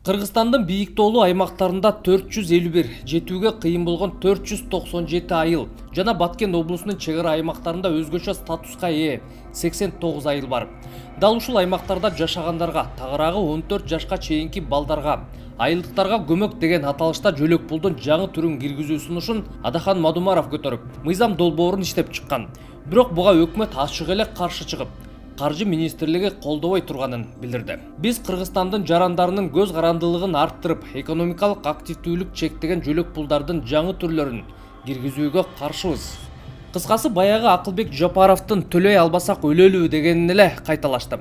Кыргызстандын бийик тоолуу аймактарында 451, жетүүгө кыйын болгон 497 айыл жана Баткен облусунун чек ара аймактарында өзгөчө статуска ээ 89 айыл бар. Дал ушул аймактарда жашагандарга, тагыраагы 14 жашка чейинки балдарга, айылдыктарга көмөк деген аталышта жөлөк пулдун жаңы түрүн киргизүү сунушун Адахан Мадумаров көтөрүп, мыйзам долбоорун иштеп чыккан. Бирок буга өкмөт ачык эле каршы чыгып, Каржы министрлиги колдобой турганын билдирди. Биз Кыргызстандын жарандарынын көз карандылыгын арттырып, экономикалык активдүүлүк чектеген жөлөк пулдардын жаңы түрлөрүн киргизүүгө каршыбыз. Кыскасы баягы Акылбек Жапаровдун төлөй албасак өлөлү дегенин эле кайталашты.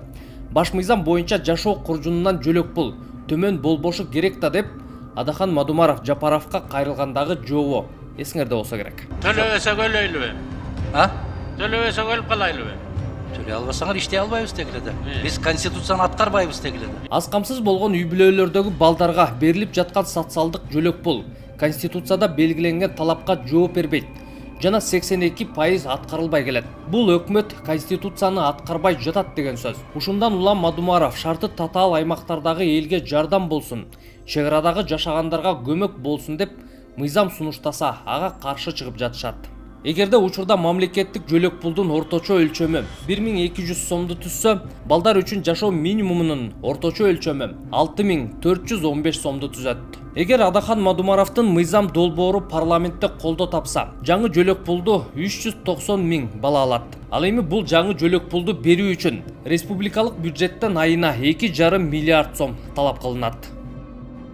Баш мыйзам боюнча жашоо куржунунан жөлөк пул төмөн болбошу керек да деп Адахан Мадумаров Жапаровго кайрылгандагы жообу эсиңерде болсо керек. Төлөбөсөк өлөйлүбү? Төлөбөсөк өлүп калайлыбы? Төлөй албасаңар иштей албайбыз дегиле. Биз конституцияны аткарбайбыз дегиле. Аз камсыз болгон үй бүлөлөрдөгү балдарга берилип жаткан социалдык жөлөк пул конституцияда белгиленген талапка жооп бербейт жана 82% аткарылбай келет. Бул өкмөт конституцияны аткарбай жатат деген сөз. Ушундан улам Мадумаров шарты татаал аймактардагы элге жардам болсун, чек арадагы жашагандарга көмөк болсун деп мыйзам сунуштаса, ага каршы чыгып жатышат. Эгерде учурда мамлекеттик жөлөк пулдун орточо өлчөмү 1200 сомду түзсө, балдар үчүн жашоо минимумунун орточо өлчөмү 6415 сомду түзөт. Эгер Адахан Мадумаровдун мыйзам долбоору парламентте колдоо тапса, жаңы жөлөк пулду 390 000 бала алат. Ал эми бул жаңы жөлөк пулду берүү үчүн республикалык бюджеттен айына 2,5 миллиард сом талап кылынат.